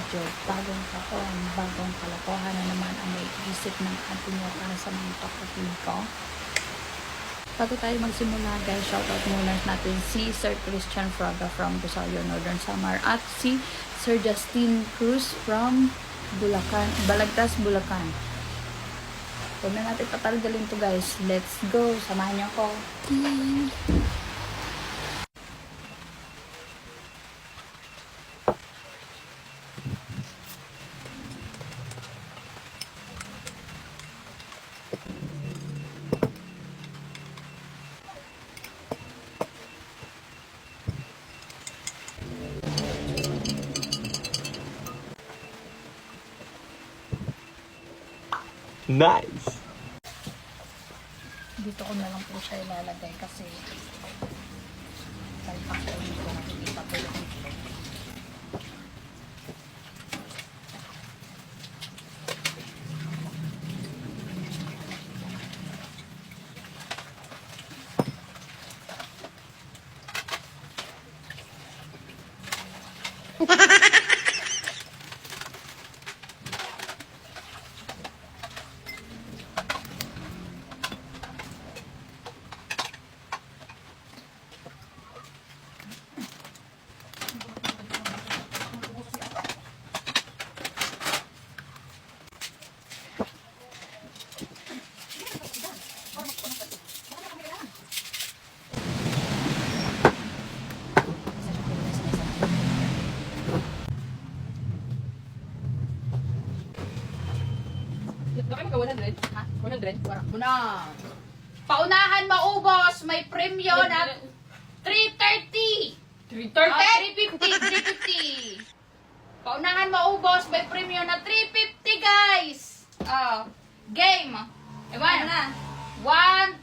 video. Bagong taon, bagong kalokohan na naman ang may isip ng ating nyo para sa mga kapatid ko. Bago tayo magsimula guys, shoutout muna natin si Sir Christian Fraga from Rosario, Northern Samar at si Sir Justin Cruz from Bulacan, Balagtas, Bulacan. Huwag na natin patalgalin to guys. Let's go! Samahan niyo ako. Nice! Dito ko na lang po siya ilalagay kasi talpak ko dito nakikita ko yung dito. Bakit ka 100? Ha? 100? Wala mo na. Paunahan maubos, may premyo na 330. 330? 350. Paunahan maubos, may premyo na 350 guys. Game. Ewan na. 1,